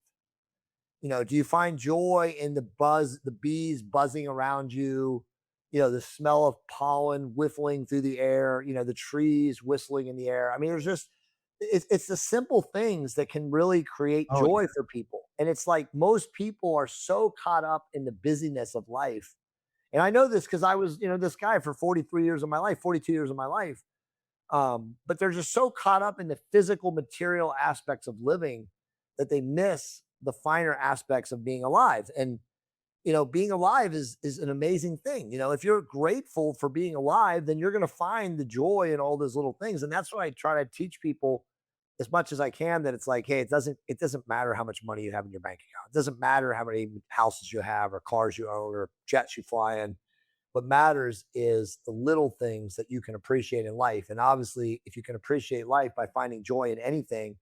Do you find joy in the bees buzzing around you, the smell of pollen whiffling through the air, the trees whistling in the air? I mean, it's the simple things that can really create Oh, yeah. joy for people. And it's like most people are so caught up in the busyness of life. And I know this because I was, this guy for 43 years of my life, 42 years of my life. But they're just so caught up in the physical material aspects of living that they miss the finer aspects of being alive. And being alive is an amazing thing. If you're grateful for being alive, then you're going to find the joy in all those little things. And that's why I try to teach people as much as I can, that it's like, hey, it doesn't matter how much money you have in your bank account. It doesn't matter how many houses you have or cars you own or jets you fly in. What matters is the little things that you can appreciate in life. And obviously, if you can appreciate life by finding joy in anything,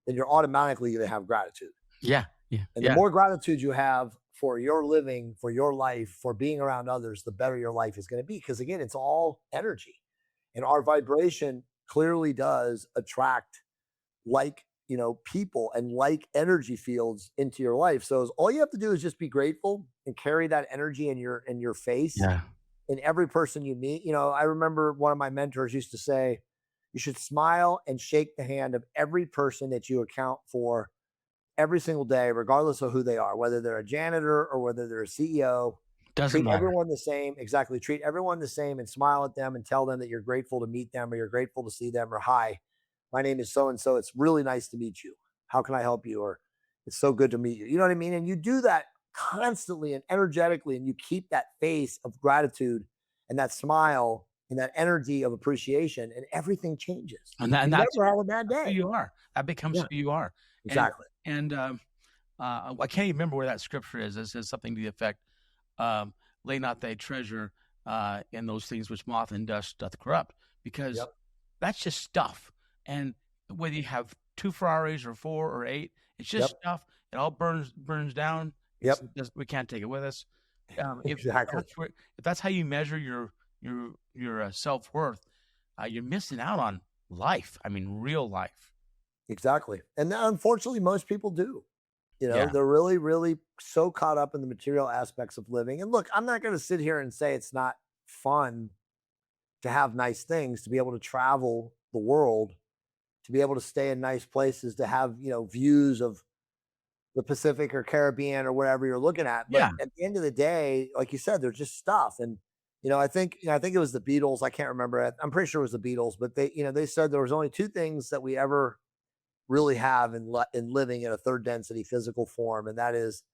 then you're automatically going to have gratitude. Yeah. Yeah. And the Yeah. more gratitude you have for your living, for your life, for being around others, the better your life is going to be. Because again, it's all energy. And our vibration clearly does attract like, people and like energy fields into your life. So all you have to do is just be grateful and carry that energy in your face Yeah. in every person you meet. I remember one of my mentors used to say, you should smile and shake the hand of every person that you account for every single day, regardless of who they are, whether they're a janitor or whether they're a CEO. Doesn't Treat matter. everyone the same. Exactly. Treat everyone the same and smile at them and tell them that you're grateful to meet them or you're grateful to see them, or hi, my name is so and so. It's really nice to meet you. How can I help you? Or it's so good to meet you. You know what I mean? And you do that constantly and energetically, and you keep that face of gratitude and that smile and that energy of appreciation, and everything changes. And You that's never have a bad who day. you are. That becomes Yeah, who you are. And exactly. and I can't even remember where that scripture is. It says something to the effect, um, "Lay not thy treasure in those things which moth and dust doth corrupt," because Yep. that's just stuff. And whether you have 2 Ferraris or 4 or 8, it's just Yep. stuff. It all burns down. Yep. We can't take it with us. If Exactly. if that's how you measure your self-worth, you're missing out on life. I mean, real life. Exactly. And unfortunately, most people do. Yeah. They're really, really so caught up in the material aspects of living. And look, I'm not going to sit here and say it's not fun to have nice things, to be able to travel the world, to be able to stay in nice places, to have, views of the Pacific or Caribbean or whatever you're looking at. But Yeah. at the end of the day, like you said, they're just stuff. And, I think it was the Beatles. I can't remember. I'm pretty sure it was the Beatles, but they said there was only two things that we ever really have in living in a third density physical form. And that is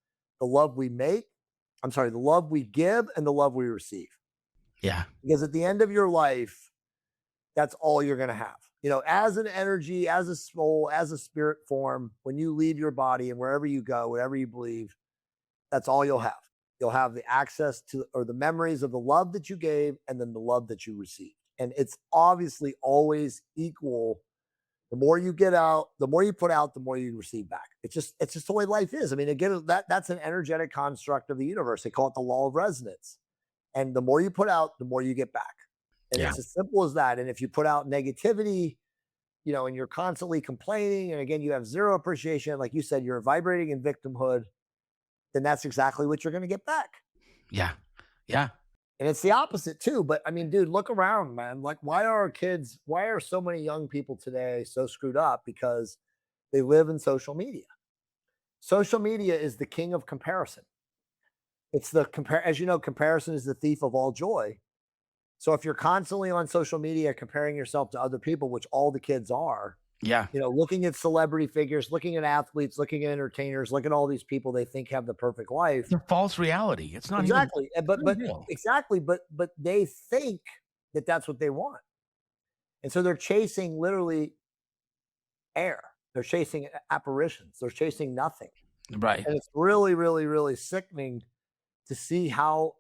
the love we make. I'm sorry, the love we give and the love we receive. Yeah. Because at the end of your life, that's all you're going to have. As an energy, as a soul, as a spirit form, when you leave your body and wherever you go, whatever you believe, that's all you'll have. You'll have the access to, or the memories of the love that you gave and then the love that you received. And it's obviously always equal. The more you get out, the more you put out, the more you receive back. It's just the way life is. I mean, again, that's an energetic construct of the universe. They call it the law of resonance. And the more you put out, the more you get back. And Yeah. it's as simple as that. And if you put out negativity, and you're constantly complaining, and again, you have zero appreciation, like you said, you're vibrating in victimhood, then that's exactly what you're going to get back. Yeah. Yeah. And it's the opposite too. But I mean, dude, look around, man. Like, why are so many young people today so screwed up? Because they live in social media. Social media is the king of comparison. It's as you know, comparison is the thief of all joy. So if you're constantly on social media comparing yourself to other people, which all the kids are, Yeah. looking at celebrity figures, looking at athletes, looking at entertainers, look at all these people they think have the perfect life. It's a false reality. It's not Exactly. But real. exactly, but they think that that's what they want. And so they're chasing literally air. They're chasing apparitions. They're chasing nothing. Right. And it's really, really, really sickening to see how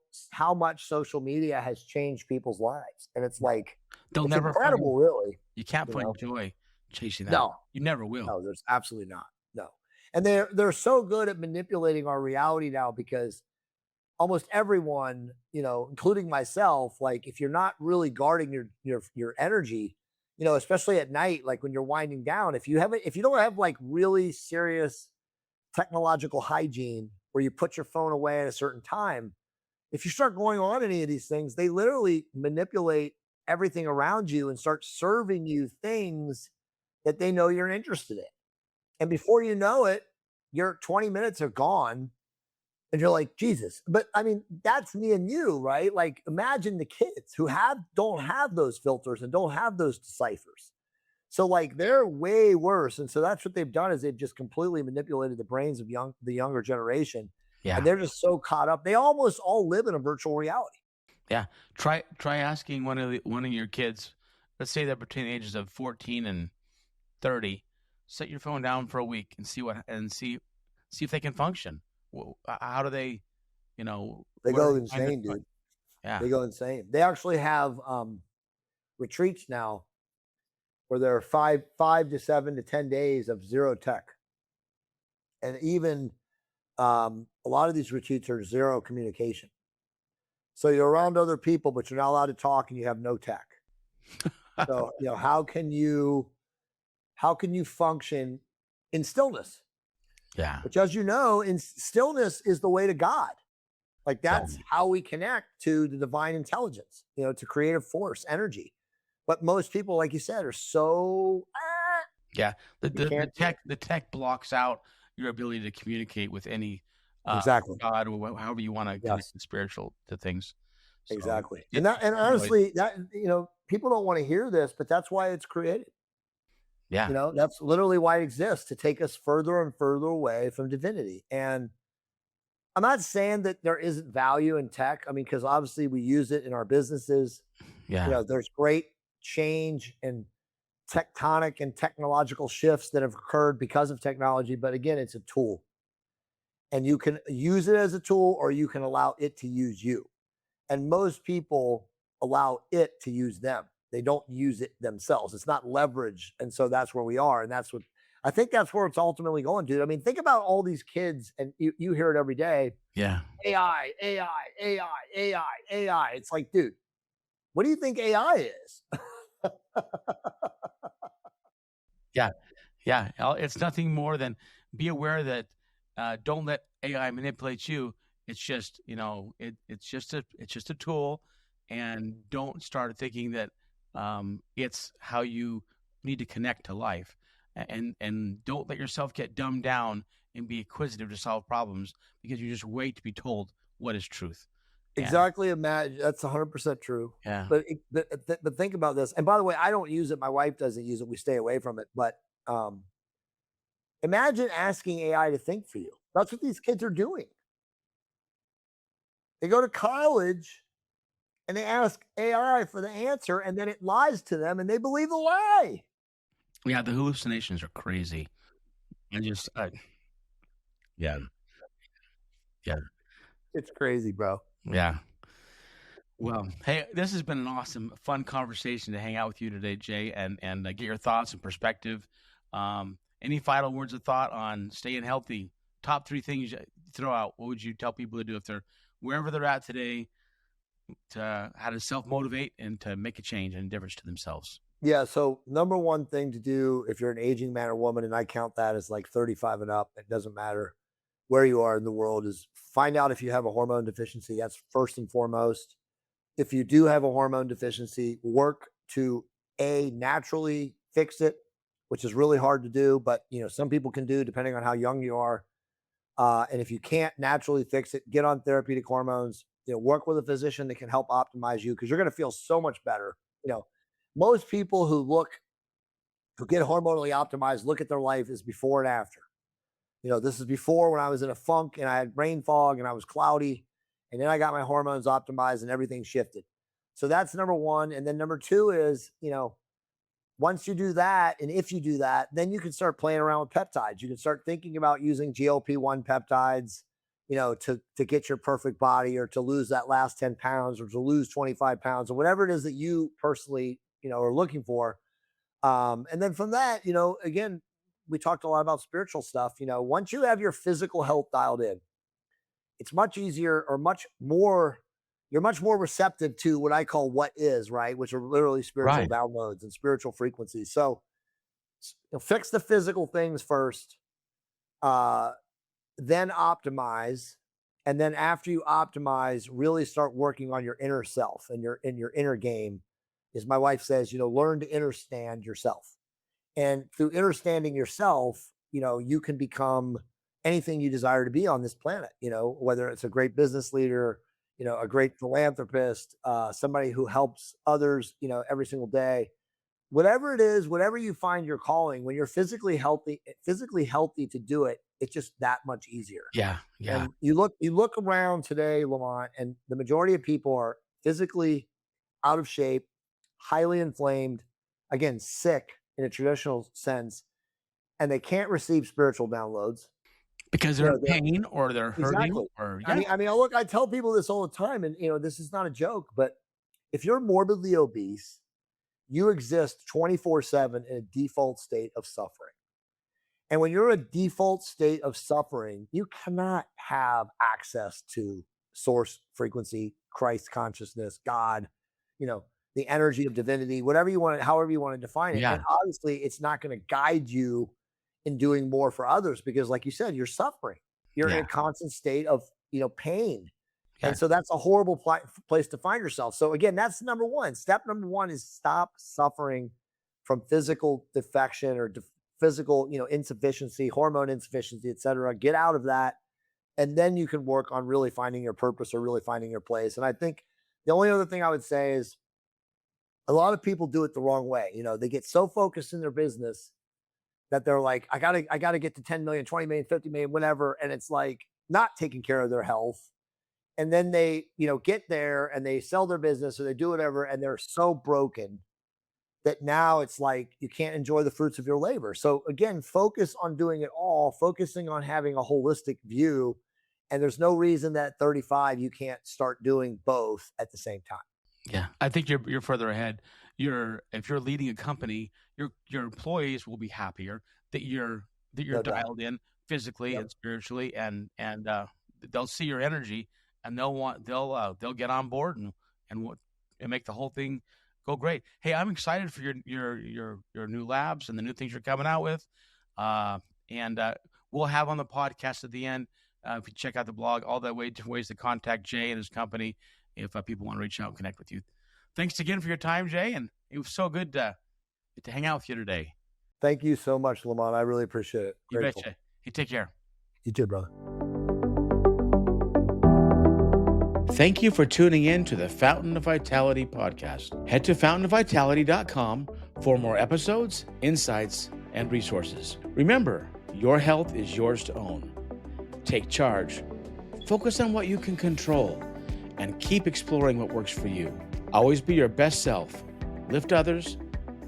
much social media has changed people's lives. And it's like, They'll it's never incredible, really. You can't you find know? joy chasing that. No. You never will. No, there's absolutely not. No. And they're so good at manipulating our reality now, because almost everyone, including myself, like, if you're not really guarding your energy, especially at night, like when you're winding down, if you don't have like really serious technological hygiene where you put your phone away at a certain time, if you start going on any of these things, they literally manipulate everything around you and start serving you things that they know you're interested in. And before you know it, your 20 minutes are gone. And you're like, Jesus. But I mean, that's me and you, right? Like, imagine the kids who don't have those filters and don't have those deciphers. So like, they're way worse. And so that's what they've done, is they've just completely manipulated the brains of the younger generation. Yeah. And they're just so caught up. They almost all live in a virtual reality. Yeah. Try asking one of your kids, let's say they're between the ages of 14 and 30, set your phone down for a week and see if they can function. How do they, They go insane, dude. Yeah. They go insane. They actually have retreats now where there are 5 to 7 to 10 days of zero tech. And even a lot of these retreats are zero communication. So you're around other people, but you're not allowed to talk, and you have no tech. So, how can you function in stillness? Yeah. Which, as you know, in stillness is the way to God. Like, that's how we connect to the divine intelligence, to creative force, energy. But most people, like you said, are so yeah. The tech blocks out your ability to communicate with any exactly God, or however you want to connect the spiritual to things. So, exactly. And honestly, that people don't want to hear this, but that's why it's created. Yeah. That's literally why it exists, to take us further and further away from divinity. And I'm not saying that there isn't value in tech. I mean, because obviously we use it in our businesses. Yeah. There's great change and tectonic and technological shifts that have occurred because of technology. But again, it's a tool. And you can use it as a tool, or you can allow it to use you. And most people allow it to use them. They don't use it themselves. It's not leverage. And so that's where we are. And that's where it's ultimately going, dude. I mean, think about all these kids, and you hear it every day. Yeah. AI. It's like, dude, what do you think AI is? Yeah. Yeah. It's nothing more than, be aware that don't let AI manipulate you. It's just, it's just a tool, and don't start thinking that it's how you need to connect to life, and don't let yourself get dumbed down and be inquisitive to solve problems, because you just wait to be told what is truth. Exactly. Imagine that's 100% true. Yeah. But think about this. And by the way, I don't use it. My wife doesn't use it. We stay away from it. But imagine asking AI to think for you. That's what these kids are doing. They go to college and they ask AI for the answer, and then it lies to them, and they believe the lie. Yeah, the hallucinations are crazy. Yeah. It's crazy, bro. Yeah. Well, hey, this has been an awesome, fun conversation to hang out with you today, Jay, and get your thoughts and perspective. Any final words of thought on staying healthy? Top 3 things you throw out. What would you tell people to do if they're wherever they're at today, to how to self-motivate and to make a change and a difference to themselves? Yeah. So number one thing to do if you're an aging man or woman, and I count that as like 35 and up, it doesn't matter where you are in the world, is find out if you have a hormone deficiency. That's first and foremost. If you do have a hormone deficiency, work to naturally fix it, which is really hard to do, but some people can do depending on how young you are. And if you can't naturally fix it, get on therapeutic hormones. Work with a physician that can help optimize you because you're going to feel so much better. You know, most people who get hormonally optimized look at their life as before and after. This is before when I was in a funk and I had brain fog and I was cloudy, and then I got my hormones optimized and everything shifted. So that's number one. And then number two is, once you do that, and if you do that, then you can start playing around with peptides. You can start thinking about using GLP-1 peptides, to get your perfect body, or to lose that last 10 pounds, or to lose 25 pounds, or whatever it is that you personally, are looking for. And then from that, again, we talked a lot about spiritual stuff. Once you have your physical health dialed in, it's much easier, or you're much more receptive to what I call what is, right? Which are literally spiritual Right. downloads and spiritual frequencies. So fix the physical things first, uh, then optimize. And then after you optimize, really start working on your inner self and your inner game. As my wife says, learn to understand yourself. And through understanding yourself, you can become anything you desire to be on this planet, whether it's a great business leader, a great philanthropist, somebody who helps others, every single day. Whatever it is, whatever you find your calling, when you're physically healthy to do it, it's just that much easier. Yeah. Yeah. And you look around today, Lamont, and the majority of people are physically out of shape, highly inflamed, again, sick in a traditional sense, and they can't receive spiritual downloads. Because they're in pain or they're hurting Exactly. or I tell people this all the time, and this is not a joke, but if you're morbidly obese, you exist 24/7 in a default state of suffering. And when you're a default state of suffering, you cannot have access to source frequency, Christ consciousness, God, you know, the energy of divinity, whatever you want, however you want to define it. Yeah. And obviously, it's not going to guide you in doing more for others because, like you said, you're suffering. You're in Yeah. a constant state of, pain. Yeah. And so that's a horrible place to find yourself. So again, that's number one. Step number one is stop suffering from physical defection or physical, insufficiency, hormone insufficiency, et cetera. Get out of that. And then you can work on really finding your purpose or really finding your place. And I think the only other thing I would say is a lot of people do it the wrong way. They get so focused in their business that they're like, I gotta get to 10 million, 20 million, 50 million, whatever. And it's like not taking care of their health. And then they, get there and they sell their business or they do whatever. And they're so broken that now it's like you can't enjoy the fruits of your labor. So again, focus on doing it all, focusing on having a holistic view. And there's no reason that 35 you can't start doing both at the same time. Yeah, I think you're further ahead. If you're leading a company, your employees will be happier that you're No doubt. dialed in physically Yep. and spiritually, and they'll see your energy and they'll get on board and make the whole thing go great. Hey, I'm excited for your new labs and the new things you're coming out with, and we'll have on the podcast at the end. If you check out the blog, all the ways to contact Jay and his company if people want to reach out and connect with you. Thanks again for your time, Jay, and it was so good to hang out with you today. Thank you so much, Lamont. I really appreciate it. You Grateful. betcha. Hey, take care. You too, brother. Thank you for tuning in to the Fountain of Vitality podcast. Head to fountainofvitality.com for more episodes, insights, and resources. Remember, your health is yours to own. Take charge, focus on what you can control, and keep exploring what works for you. Always be your best self, lift others,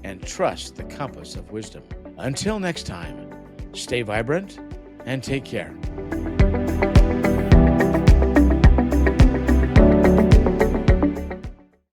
and trust the compass of wisdom. Until next time, stay vibrant and take care.